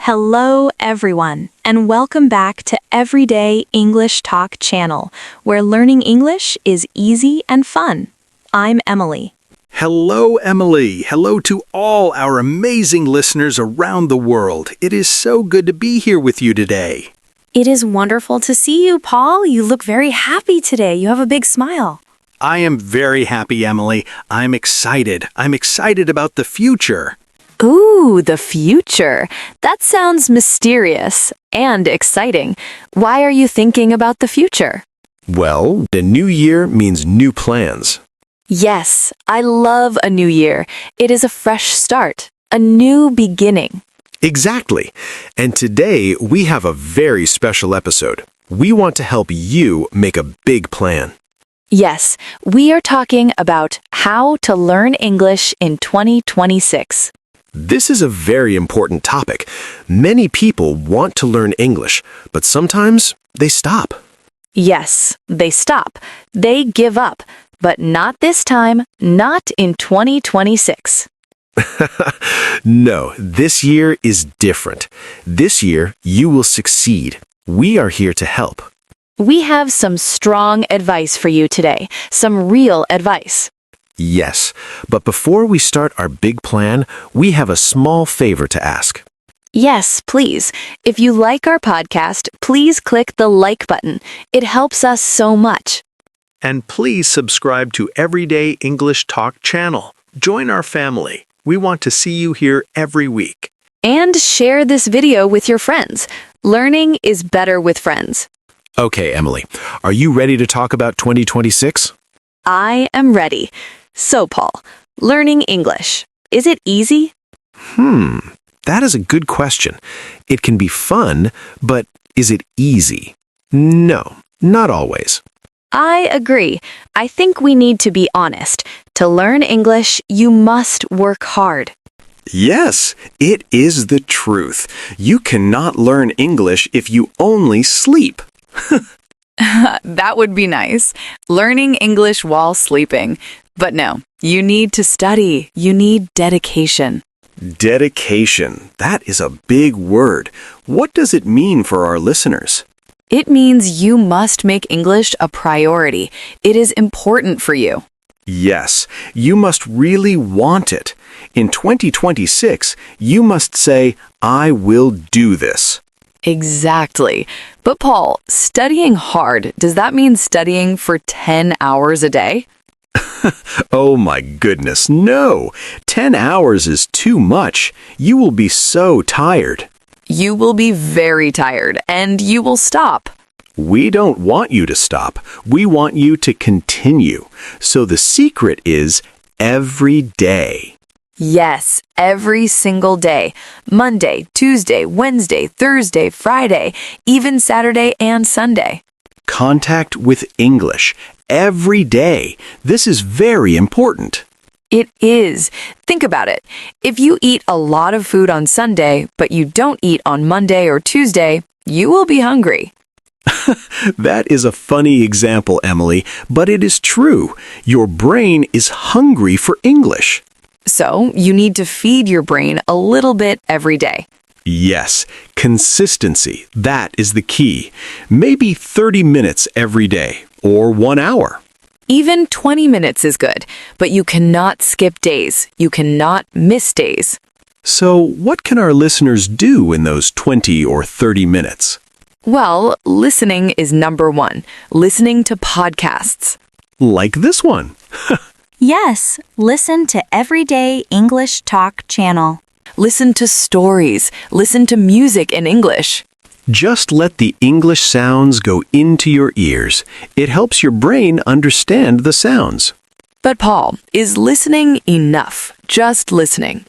Hello, everyone, and welcome back to Everyday English Talk channel, where learning English is easy and fun. I'm Emily. Hello, Emily. Hello to all our amazing listeners around the world. It is so good to be here with you today. It is wonderful to see you, Paul. You look very happy today. You have a big smile. I am very happy, Emily. I'm excited. I'm excited about the future. Ooh, the future. That sounds mysterious and exciting. Why are you thinking about the future? Well, the new year means new plans. Yes, I love a new year. It is a fresh start, a new beginning. Exactly. And today we have a very special episode. We want to help you make a big plan. Yes, we are talking about how to learn English in 2026. This is a very important topic. Many people want to learn English, but sometimes they stop. Yes, they stop. They give up. But not this time, not in 2026. No, this year is different. This year, you will succeed. We are here to help. We have some strong advice for you today, some real advice. Yes, but before we start our big plan, we have a small favor to ask. Yes, please. If you like our podcast, please click the like button. It helps us so much. And please subscribe to Everyday English Talk channel. Join our family. We want to see you here every week. And share this video with your friends. Learning is better with friends. Okay, Emily, are you ready to talk about 2026? I am ready. So, Paul, learning English, is it easy? That is a good question. It can be fun, but is it easy? No, not always. I agree. I think we need to be honest. To learn English, you must work hard. Yes, it is the truth. You cannot learn English if you only sleep. That would be nice. Learning English while sleeping. But no, you need to study. You need dedication. Dedication. That is a big word. What does it mean for our listeners? It means you must make English a priority. It is important for you. Yes, you must really want it. In 2026, you must say, I will do this. Exactly. But Paul, studying hard, does that mean studying for 10 hours a day? Oh my goodness, no. 10 hours is too much. You will be so tired. You will be very tired and you will stop. We don't want you to stop. We want you to continue. So the secret is every day. Yes, every single day. Monday, Tuesday, Wednesday, Thursday, Friday, even Saturday and Sunday. Contact with English every day. This is very important. It is. Think about it. If you eat a lot of food on Sunday, but you don't eat on Monday or Tuesday, you will be hungry. That is a funny example, Emily, but it is true. Your brain is hungry for English. So you need to feed your brain a little bit every day. Yes, consistency. That is the key. Maybe 30 minutes every day or 1 hour. Even 20 minutes is good, but you cannot skip days. You cannot miss days. So what can our listeners do in those 20 or 30 minutes? Well, listening is number one. Listening to podcasts. Like this one. Yes, listen to Everyday English Talk channel. Listen to stories. Listen to music in English. Just let the English sounds go into your ears. It helps your brain understand the sounds. But Paul, is listening enough? Just listening.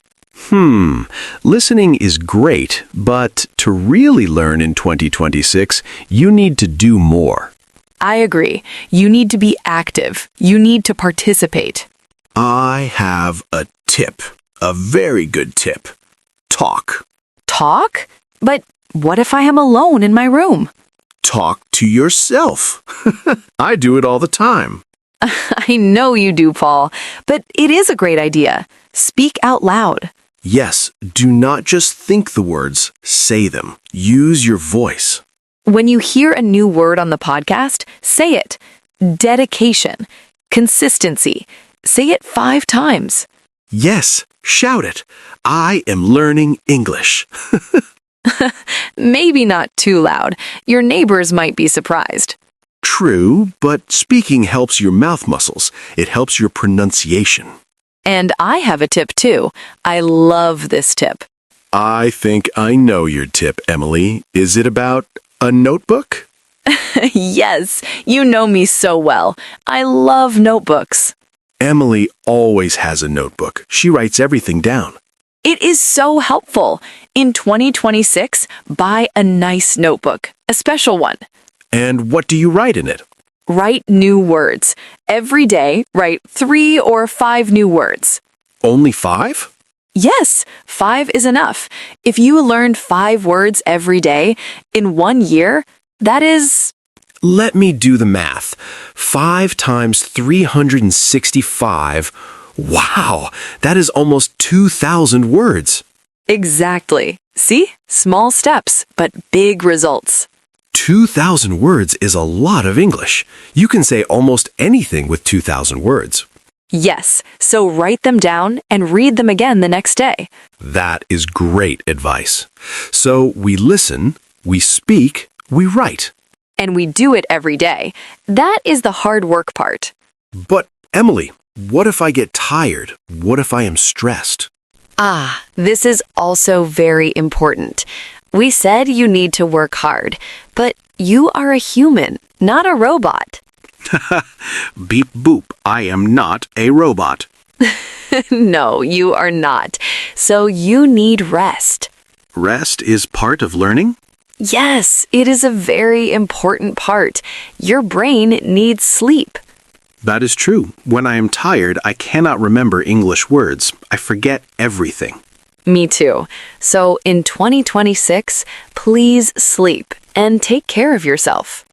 Listening is great, but to really learn in 2026, you need to do more. I agree. You need to be active. You need to participate. I have a tip, a very good tip. Talk. Talk? But what if I am alone in my room? Talk to yourself. I do it all the time. I know you do, Paul, but it is a great idea. Speak out loud. Yes, do not just think the words, say them. Use your voice. When you hear a new word on the podcast, say it. Dedication, consistency. Say it 5 times. Yes, shout it. I am learning English. Maybe not too loud. Your neighbors might be surprised. True, but speaking helps your mouth muscles. It helps your pronunciation. And I have a tip too. I love this tip. I think I know your tip, Emily. Is it about a notebook? Yes, you know me so well. I love notebooks. Emily always has a notebook. She writes everything down. It is so helpful. In 2026, buy a nice notebook, a special one. And what do you write in it? Write new words. Every day, write 3 or 5 new words. Only 5? Yes, 5 is enough. If you learned 5 words every day in 1 year, that is... Let me do the math. 5 times 365. Wow, that is almost 2,000 words. Exactly. See? Small steps, but big results. 2,000 words is a lot of English. You can say almost anything with 2,000 words. Yes, so write them down and read them again the next day. That is great advice. So we listen, we speak, we write. And we do it every day. That is the hard work part. But, Emily, what if I get tired? What if I am stressed? Ah, this is also very important. We said you need to work hard, but you are a human, not a robot. Beep boop, I am not a robot. No, you are not. So you need rest. Rest is part of learning? Yes, it is a very important part. Your brain needs sleep. That is true. When I am tired, I cannot remember English words. I forget everything. Me too. So in 2026, please sleep and take care of yourself.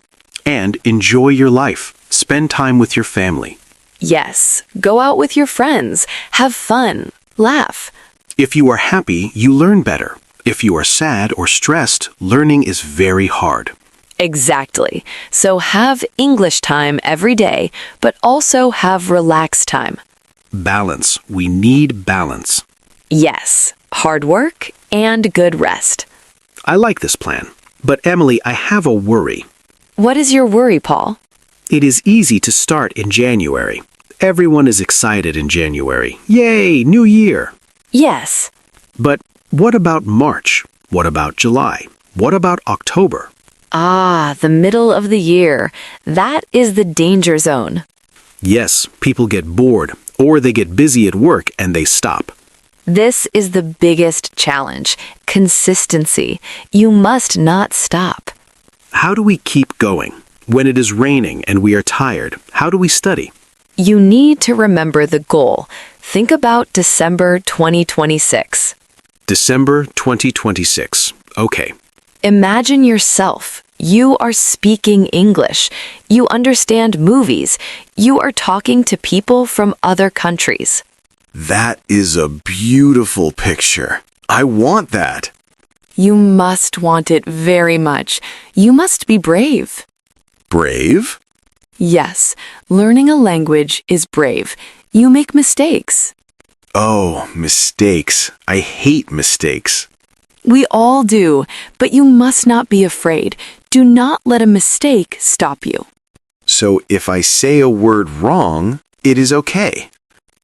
And enjoy your life. Spend time with your family. Yes, go out with your friends, have fun, laugh. If you are happy, you learn better. If you are sad or stressed, learning is very hard. Exactly. So have English time every day, but also have relaxed time. Balance. We need balance. Yes, hard work and good rest. I like this plan. But Emily, I have a worry. What is your worry, Paul? It is easy to start in January. Everyone is excited in January. Yay, New Year! Yes. But what about March? What about July? What about October? Ah, the middle of the year. That is the danger zone. Yes, people get bored, or they get busy at work and they stop. This is the biggest challenge. Consistency. You must not stop. How do we keep going? When it is raining and we are tired, how do we study? You need to remember the goal. Think about December 2026. December 2026. Okay. Imagine yourself. You are speaking English. You understand movies. You are talking to people from other countries. That is a beautiful picture. I want that. You must want it very much. You must be brave. Brave? Yes, learning a language is brave. You make mistakes. Oh, mistakes. I hate mistakes. We all do, but you must not be afraid. Do not let a mistake stop you. So if I say a word wrong, it is okay.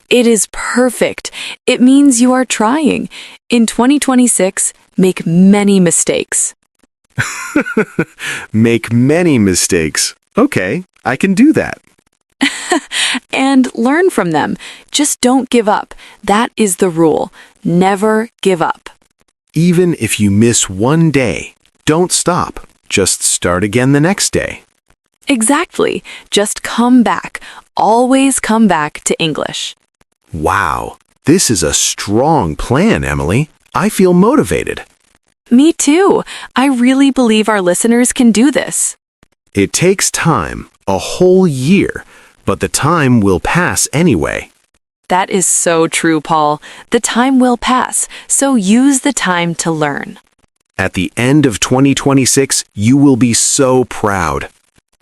It is perfect. It means you are trying. In 2026, make many mistakes. Make many mistakes. Okay, I can do that. And learn from them. Just don't give up. That is the rule. Never give up. Even if you miss one day, don't stop. Just start again the next day. Exactly. Just come back. Always come back to English. Wow, this is a strong plan, Emily. I feel motivated. Me too. I really believe our listeners can do this. It takes time, a whole year, but the time will pass anyway. That is so true, Paul. The time will pass, so use the time to learn. At the end of 2026, you will be so proud.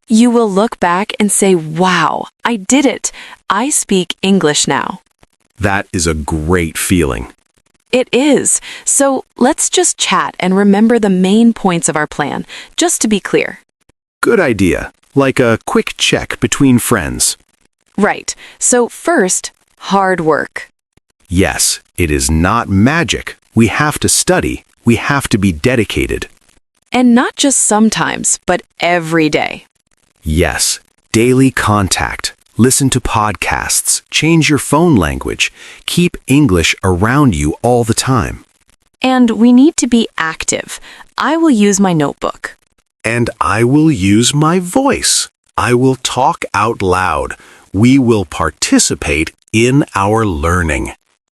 You will look back and say, wow, I did it. I speak English now. That is a great feeling. It is. So let's just chat and remember the main points of our plan, just to be clear. Good idea. Like a quick check between friends. Right. So first, hard work. Yes, it is not magic. We have to study. We have to be dedicated. And not just sometimes, but every day. Yes, daily contact. Listen to podcasts. Change your phone language. Keep English around you all the time. And we need to be active. I will use my notebook. And I will use my voice. I will talk out loud. We will participate in our learning.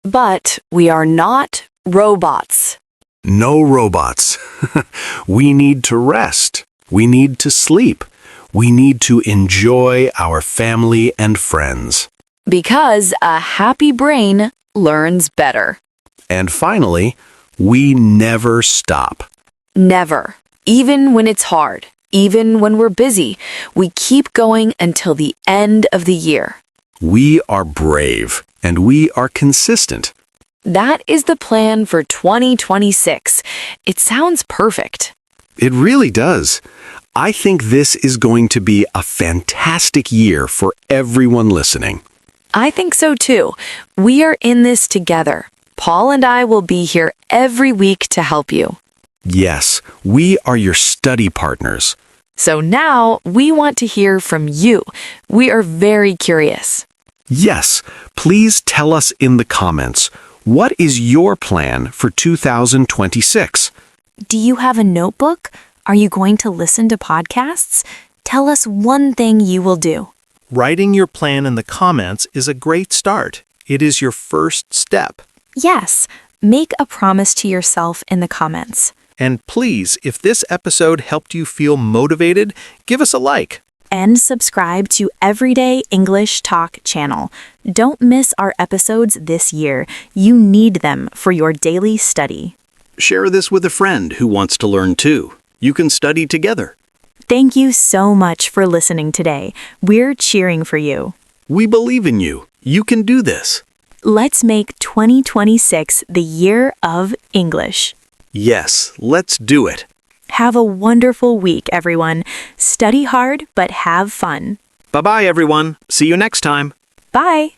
But we are not robots. No robots. We need to rest. We need to sleep. We need to enjoy our family and friends. Because a happy brain learns better. And finally, we never stop. Never. Even when it's hard. Even when we're busy. We keep going until the end of the year. We are brave and we are consistent. That is the plan for 2026. It sounds perfect. It really does. I think this is going to be a fantastic year for everyone listening. I think so too. We are in this together. Paul and I will be here every week to help you. Yes, we are your study partners. So now we want to hear from you. We are very curious. Yes, please tell us in the comments, what is your plan for 2026? Do you have a notebook? Are you going to listen to podcasts? Tell us one thing you will do. Writing your plan in the comments is a great start. It is your first step. Yes, make a promise to yourself in the comments. And please, if this episode helped you feel motivated, give us a like. And subscribe to Everyday English Talk channel. Don't miss our episodes this year. You need them for your daily study. Share this with a friend who wants to learn too. You can study together. Thank you so much for listening today. We're cheering for you. We believe in you. You can do this. Let's make 2026 the year of English. Yes, let's do it. Have a wonderful week, everyone. Study hard, but have fun. Bye-bye, everyone. See you next time. Bye.